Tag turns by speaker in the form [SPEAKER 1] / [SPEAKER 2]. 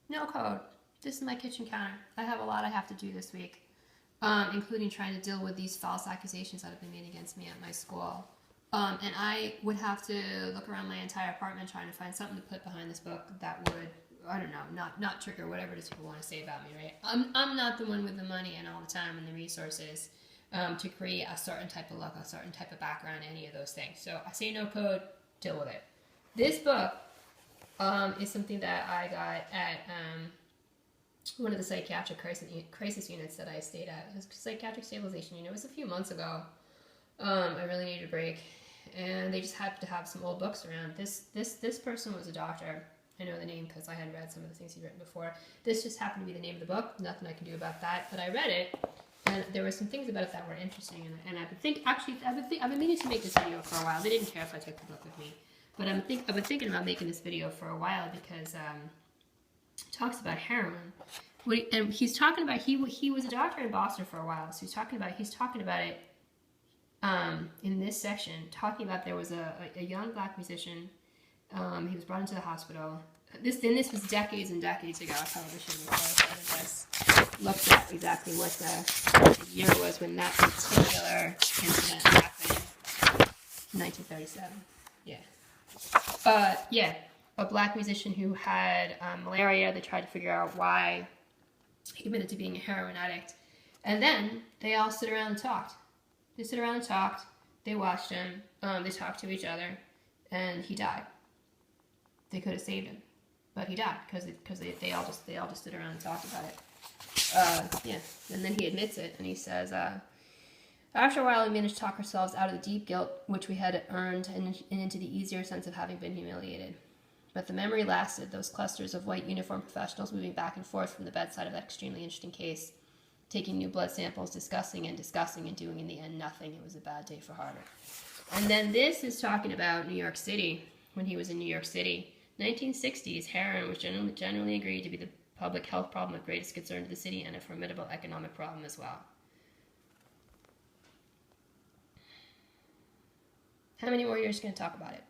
[SPEAKER 1] No code. This is my kitchen counter. I have a lot I have to do this week, including trying to deal with these false accusations that have been made against me at my school. And I would have to look around my entire apartment trying to find something to put behind this book that would, I don't know, not trigger whatever it is people want to say about me, right? I'm not the one with the money and all the time and the resources to create a certain type of look, a certain type of background, any of those things. So I say no code, deal with it. This book is something that I got at one of the psychiatric crisis units that I stayed at. It was psychiatric stabilization unit. It was a few months ago. I really needed a break, and they just happened to have some old books around. This person was a doctor. I know the name because I had read some of the things he'd written before. This just happened to be the name of the book. Nothing I can do about that. But I read it, and there were some things about it that were interesting. And I've been meaning to make this video for a while. They didn't care if I took the book with me, but I've been thinking about making this video for a while because it talks about heroin. And he's talking about he was a doctor in Boston for a while, so he's talking about it. In this section, talking about there was a young black musician. He was brought into the hospital. This was decades and decades ago. I probably should have clarified this. Looked at exactly what the year was when that particular incident happened. 1937. Yeah. Yeah. A black musician who had malaria. They tried to figure out why he admitted to being a heroin addict. And then they all stood around and talked. They stood around and talked. They watched him. They talked to each other, and he died. They could have saved him, but he died because they all just stood around and talked about it. Yeah, and then he admits it, and he says, after a while, we managed to talk ourselves out of the deep guilt which we had earned, and into the easier sense of having been humiliated. But the memory lasted. Those clusters of white uniformed professionals moving back and forth from the bedside of that extremely interesting case, taking new blood samples, discussing, and doing in the end nothing. It was a bad day for Harvard. And then this is talking about New York City, when he was in New York City. 1960s, heroin was generally agreed to be the public health problem of greatest concern to the city and a formidable economic problem as well. How many more years are going to talk about it?